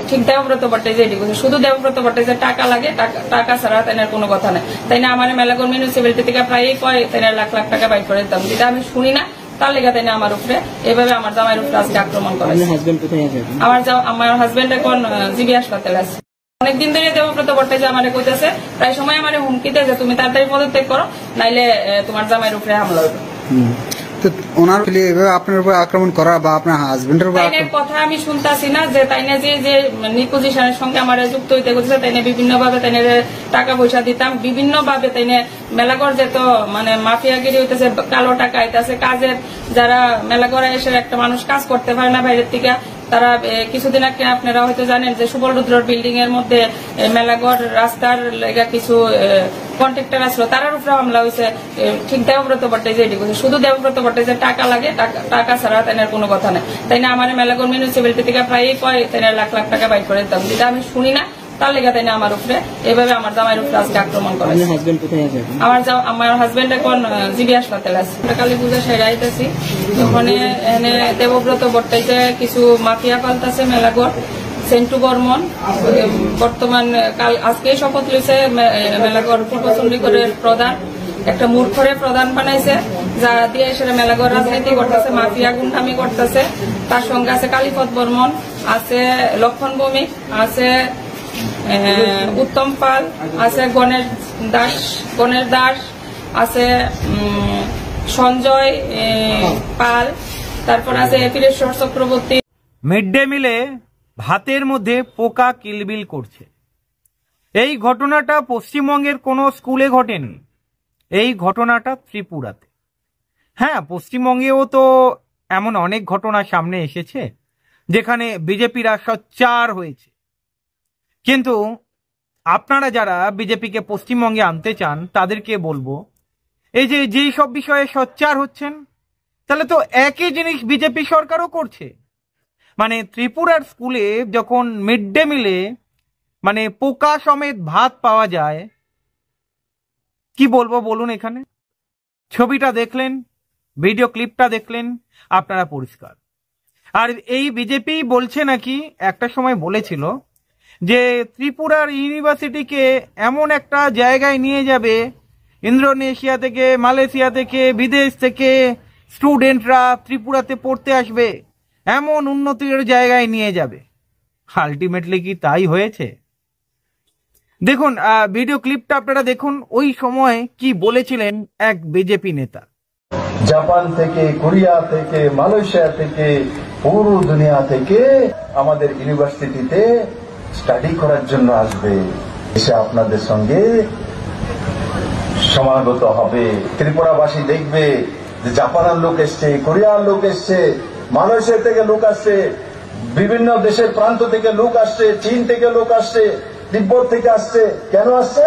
ঠিক দেবব্রত ভট্টাচার্য করছে, শুধু দেবব্রত ভট্টাচার্য টাকা লাগে, টাকা ছাড়া তাইনার কোনো কথা নাই। তাই না আমার মেলাগড় মিউনিসিপ্যালিটি থেকে প্রায় কয় তাইনার লাখ লাখ টাকা বাইর করে দিতাম, যেটা আমি শুনি না, তার লেগে তাই না আমার উপরে এভাবে আমার জামাইয়ের উপরে আজকে আক্রমণ করে। আমার হাজবেন্ড এখন জিবি হাসপাতালে আছে। অনেকদিন ধরে দেবব্রত ভট্টাচার্য আমার কইতেছে, প্রায় সময় আমার হুমকিতে যে তুমি তাড়াতাড়ি পদত্যাগ করো, নাইলে তোমার জামাইয়ের উপরে হামলা হবে। ওনার আপনার উপর আক্রমণ করা বা আপনার হাজবেন্ডের উপর কথা আমি শুনতাছি না, যে তাই না যে নিপোজিশনের সঙ্গে আমার যুক্ত হইতে করছে, তাই না বিভিন্ন ভাবে তাই টাকা পয়সা দিতাম, বিভিন্ন ভাবে তাই না মেলাগড় যেত মানে মাফিয়াগিরি হইতেছে, কালো টাকা আইতেছে, কাজের যারা মেলাগড়ে এসে একটা মানুষ কাজ করতে পারে না বাইরের থেকে, তারা কিছুদিন আগে আপনারা হয়তো জানেন যে সুবল রুদ্রর বিল্ডিং এর মধ্যে মেলাগড় রাস্তার লেগা কিছু কন্ট্রাক্টর আসলো, তার উপরে হামলা হয়েছে। ঠিক দেবব্রত ভট্টাচার্য করছে, শুধু দেবব্রত ভট্টাচার্য টাকা লাগে, টাকা ছাড়া তাইনার কোনো কথা নাই। তাই না আমার মেলাগড় মিউনিসিপ্যালিটি থেকে প্রায় কয় তাইনার লাখ লাখ টাকা বাইর করে দিতাম, যেটা আমি শুনি না, তার লেগে তাই না আমার উপরে এভাবে আমার জামাইয়ের উপরে আজকে আক্রমণ করে। আমার হাজবেন্ড এখন জিবি হাসপাতালে আছে। কালী পূজা সেরে আইতেছি, ওখানে দেবব্রত ভট্টাচার্য কিছু মাফিয়া পাল্টাছে মেলাগড়, সেন্টু বর্মন বর্তমান আজকে শপথ লইছে মেলাগড় পূর্বচন্ডীগড়ের প্রধান, একটা মূর্খরে প্রধান বানাইছে, যারা দিয়ে সেটা মেলাগড় রাজনীতি করতেছে, মাফিয়া গুন্ডামি করতেছে। তার সঙ্গে আছে কালীপদ বর্মন, আছে লক্ষণ ভৌমিক, আছে উত্তম পাল, আছে গণেশ দাস, আছে সঞ্জয় পাল, তারপর আছে ফিরেশ্বর চক্রবর্তী। মিড ডে মিলে ভাতের মধ্যে পোকা কিলবিল করছে। এই ঘটনাটা পশ্চিমবঙ্গের কোনো স্কুলে ঘটেনি, এই ঘটনাটা ত্রিপুরাতে। হ্যাঁ, পশ্চিমবঙ্গেও তো এমন অনেক ঘটনা সামনে এসেছে যেখানে বিজেপিরা সোচ্চার হয়েছে, কিন্তু আপনারা যারা বিজেপিকে পশ্চিমবঙ্গে আনতে চান তাদেরকে বলবো, এই যে যেই সব বিষয়ে সোচ্চার হচ্ছেন, তাহলে তো একই জিনিস বিজেপি সরকারও করছে। মানে ত্রিপুরার স্কুলে যখন মিড ডে মিলে মানে পোকা সমেত ভাত পাওয়া যায়, কি বলবো বলুন? এখানে ছবিটা দেখলেন, ভিডিও ক্লিপটা দেখলেন, আপনারা পরিষ্কার। আর এই বিজেপি বলছে নাকি একটা সময় বলেছিল যে ত্রিপুরার ইউনিভার্সিটিকে এমন একটা জায়গায় নিয়ে যাবে, ইন্দোনেশিয়া থেকে, মালয়েশিয়া থেকে, বিদেশ থেকে স্টুডেন্টরা ত্রিপুরাতে পড়তে আসবে, এমন উন্নতির জায়গায় নিয়ে যাবে। আলটিমেটলি কি তাই হয়েছে? দেখুন ভিডিও ক্লিপটা আপনারা দেখুন, ওই সময় কি বলেছিলেন এক বিজেপি নেতা। জাপান থেকে, কোরিয়া থেকে, মালয়েশিয়া থেকে, পুরো দুনিয়া থেকে আমাদের ইউনিভার্সিটিতে স্টাডি করার জন্য আসবে, এসে আপনাদের সঙ্গে সমাগত হবে। ত্রিপুরাবাসী দেখবে যে জাপানের লোক এসছে, কোরিয়ার লোক এসছে, মালয়েশিয়া থেকে লোক আসছে, বিভিন্ন দেশের প্রান্ত থেকে লোক আসছে, চীন থেকে লোক আসছে, তিব্বত থেকে আসছে। কেন আসছে?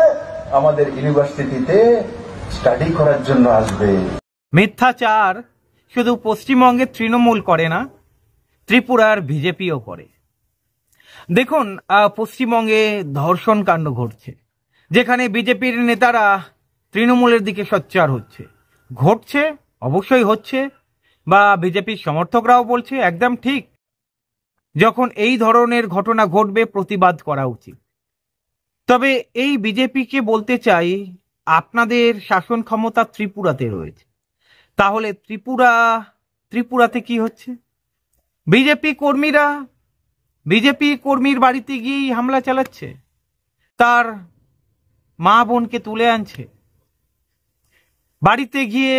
আমাদের ইউনিভার্সিটিতে স্টাডি করার জন্য আসবে। মিথ্যাচার শুধু পশ্চিমবঙ্গের তৃণমূল করে না, ত্রিপুরার বিজেপিও করে। দেখুন পশ্চিমবঙ্গে ধর্ষণ কাণ্ড ঘটছে, যেখানে বিজেপির নেতারা তৃণমূলের দিকে সোচ্চার হচ্ছে। ঘটছে, অবশ্যই হচ্ছে, বা বিজেপির সমর্থকরাও বলছে একদম ঠিক। যখন এই ধরনের ঘটনা ঘটবে প্রতিবাদ করা উচিত। তবে এই বিজেপিকে বলতে চাই, আপনাদের শাসন ক্ষমতা ত্রিপুরাতে রয়েছে, তাহলে ত্রিপুরাতে কি হচ্ছে? বিজেপি কর্মীর বাড়িতে গিয়েই হামলা চালাচ্ছে, তার মা বোনকে তুলে আনছে, বাড়িতে গিয়ে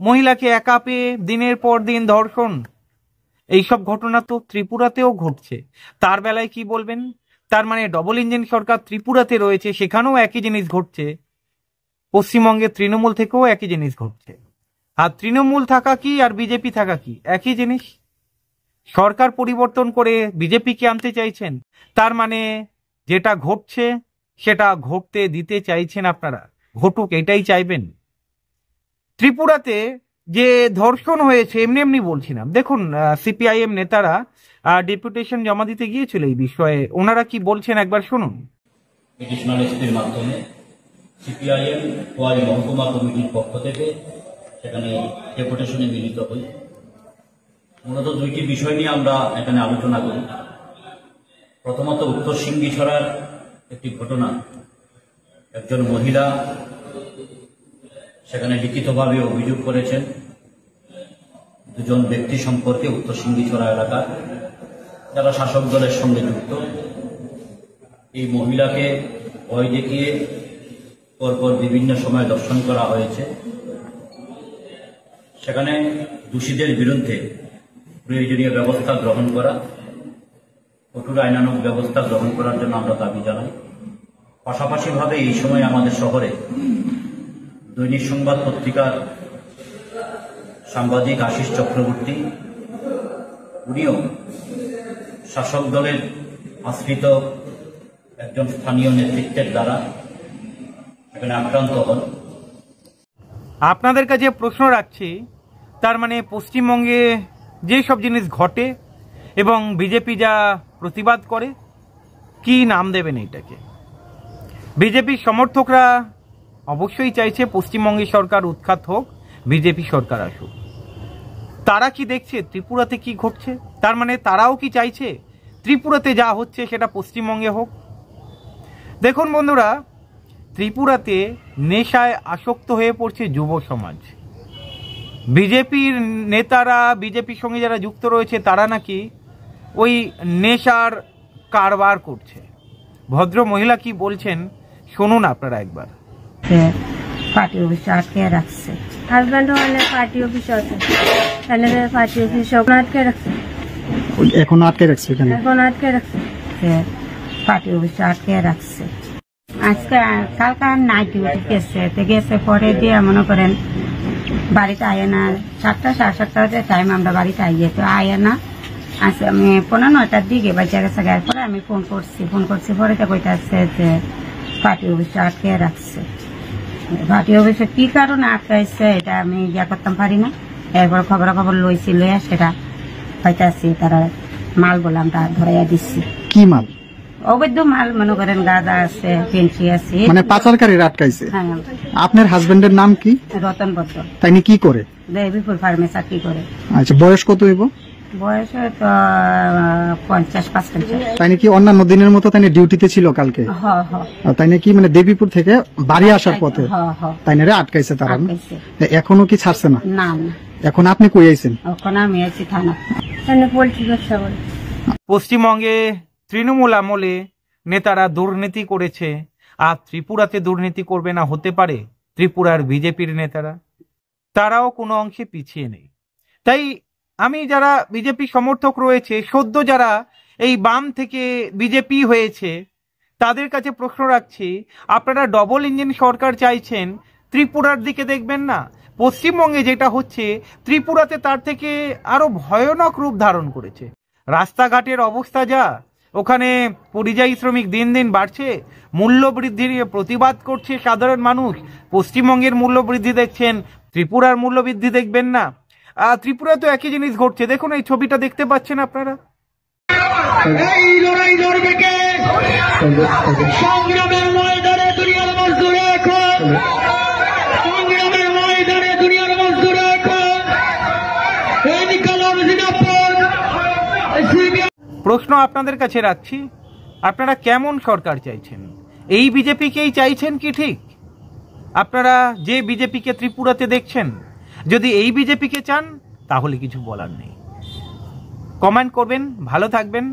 মহিলাকে একা পেয়ে দিনের পর দিন ধর্ষণ। এইসব ঘটনা তো ত্রিপুরাতেও ঘটছে। তার বেলায় কি বলবেন? তার মানে ডবল ইঞ্জিন সরকার ত্রিপুরাতে রয়েছে, সেখানেও একই জিনিস ঘটছে। পশ্চিমবঙ্গে তৃণমূল থেকেও একই জিনিস ঘটছে। আর তৃণমূল থাকা কি আর বিজেপি থাকা কি একই জিনিস? সরকার পরিবর্তন করে বিজেপিকে আনতে চাইছেন, তার মানে যেটা ঘটছে সেটা ঘটতে দিতে চাইছেন আপনারা, ঘটুক এটাই চাইবেন। ত্রিপুরাতে যে ধর্ষণ হয়েছে এমনি এমনি বলছি না। দেখুন সিপিআইএম নেতারা ডেপুটেশন জমা দিতে গিয়েছিল এই বিষয়ে, ওনারা কি বলছেন একবার শুনুন। পিটিশনাল এসপির মাধ্যমে সিপিআইএম ওয়াই মহকুমা কমিটির পক্ষ থেকে সেখানে ডেপুটেশনে মিলিত হই। মূলত দুইটি বিষয় নিয়ে আমরা এখানে আলোচনা করি। প্রথমত উত্তর সিংগিছড়ার একটি ঘটনা, একজন মহিলা সেখানে লিখিতভাবে অভিযোগ করেছেন দুজন ব্যক্তি সম্পর্কে উত্তর সিংগিছড়া এলাকার যারা শাসক দলের সঙ্গে যুক্ত। এই মহিলাকে ভয় দেখিয়ে পরপর বিভিন্ন সময় দর্শন করা হয়েছে। সেখানে দোষীদের বিরুদ্ধে প্রয়োজনীয় ব্যবস্থা গ্রহণ করা, কঠোর আইনানুগ ব্যবস্থা গ্রহণ করার জন্য আমরা দাবি জানাই। পাশাপাশিভাবে এই সময় আমাদের শহরে দৈনিক সংবাদ পত্রিকার সাংবাদিক আশিস চক্রবর্তী, উনিও শাসক দলের আশ্রিত একজন স্থানীয় নেতৃত্বের দ্বারা এখানে আক্রান্ত হন। আপনাদের কাছে প্রশ্ন রাখছি, তার মানে পশ্চিমবঙ্গে যে সব জিনিস ঘটে এবং বিজেপি যা প্রতিবাদ করে, কি নাম দেবেন এটাকে? বিজেপির সমর্থকরা অবশ্যই চাইছে পশ্চিমবঙ্গে সরকার উৎখাত হোক, বিজেপি সরকার আসুক। তারা কি দেখছে ত্রিপুরাতে কি ঘটছে? তার মানে তারাও কি চাইছে ত্রিপুরাতে যা হচ্ছে সেটা পশ্চিমবঙ্গে হোক? দেখুন বন্ধুরা, ত্রিপুরাতে নেশায় আসক্ত হয়ে পড়ছে যুব সমাজ। বিজেপির নেতারা, বিজেপির সঙ্গে যারা যুক্ত রয়েছে তারা নাকি ওই নেশার কারবার করছে। ভদ্র মহিলা কি বলছেন শুনুন আপনারা একবার। পার্টি অফিসে আটকে রাখছে, হাজব্যান্ড পার্টি অফিসে আছে, পার্টি অফিসে আটকে রাখছে, এখন আটকে রাখছে, এখন আটকে রাখছে, পার্টি অফিসে আটকে রাখছে। আজকে কালকে নাইট ডিউটি গেছে পরে দিয়ে মনে করেন বাড়িতে আয় না, 7টা 7:30 টাইম আমরা বাড়িতে আইয়ে, তো আয় না আচ্ছা আমি 9:15 দিকে বাচ্চা গেছে। পরে আমি ফোন করছি পরে তো কইতে আসছে যে পার্টি অফিসে আটকে রাখছে। পার্টি অফিসে কি কারণে আটকাইছে এটা আমি ইয়া করতাম পারি না। এরপর খবর লইছি, লইয়া সেটা হয়তো আসছি তারা মাল বলে আমরা ধরাইয়া দিচ্ছি। কি মাল? অবৈধ মাল, মনে করেন গাঁজা আছে, পেন্সি আছে, মানে পাচারকারীরা আটকাইছে। হ্যাঁ। আপনার হাজবেন্ডের নাম কি? রতন বদ্র। তাই কি করে? বিপুল ফার্মে চাকরি করে। আচ্ছা, বয়স কত হইব? বয়স তো 50-55। তাই কি অন্যান্য দিনের মতো তাই ডিউটিতে ছিল কালকে? তাই কি মানে দেবীপুর থেকে বাড়ি আসার পথে তাই না আটকাইছে তারা? এখনো কি ছাড়ছে না? না। এখন আপনি কই আইছেন? এখন আমি আছি থানা, পোল্ট্রি ব্যবসা করি। পশ্চিমবঙ্গে তৃণমূল আমলে নেতারা দুর্নীতি করেছে, আর ত্রিপুরাতে দুর্নীতি করবে না হতে পারে? ত্রিপুরার বিজেপির নেতারা তারাও কোনো অংশে পিছিয়ে নেই। তাই আমি যারা বিজেপি সমর্থক রয়েছে, সদ্য যারা এই বাম থেকে বিজেপি হয়েছে, তাদের কাছে প্রশ্ন রাখছি, আপনারা ডবল ইঞ্জিন সরকার চাইছেন, ত্রিপুরার দিকে দেখবেন না? পশ্চিমবঙ্গে যেটা হচ্ছে ত্রিপুরাতে তার থেকে আরো ভয়ানক রূপ ধারণ করেছে। রাস্তাঘাটের অবস্থা যা, ওখানে পরিযায়ী শ্রমিক দিন দিন বাড়ছে, মূল্য বৃদ্ধির প্রতিবাদ করছে সাধারণ মানুষ। পশ্চিমবঙ্গের মূল্য বৃদ্ধি দেখছেন, ত্রিপুরার মূল্য বৃদ্ধি দেখবেন না? ত্রিপুরা তো একই জিনিস ঘটছে। দেখুন এই ছবিটা দেখতে পাচ্ছেন আপনারা। এই লড়াই লড়বে কে? সংগ্রামের ময়দানে দুনিয়ার মজদুর এখন, সংগ্রামের ময়দানে দুনিয়ার মজদুর এখন। এই কলম জিনাপুর প্রশ্ন আপনাদের কাছে রাখছি, আপনারা কেমন সরকার চাইছেন? এই বিজেপিকেই চাইছেন কি ঠিক? আপনারা যে বিজেপিকে ত্রিপুরাতে দেখছেন, যদি এই বিজেপিকে চান তাহলে কিছু বলার নেই। কমেন্ট করবেন, ভালো থাকবেন।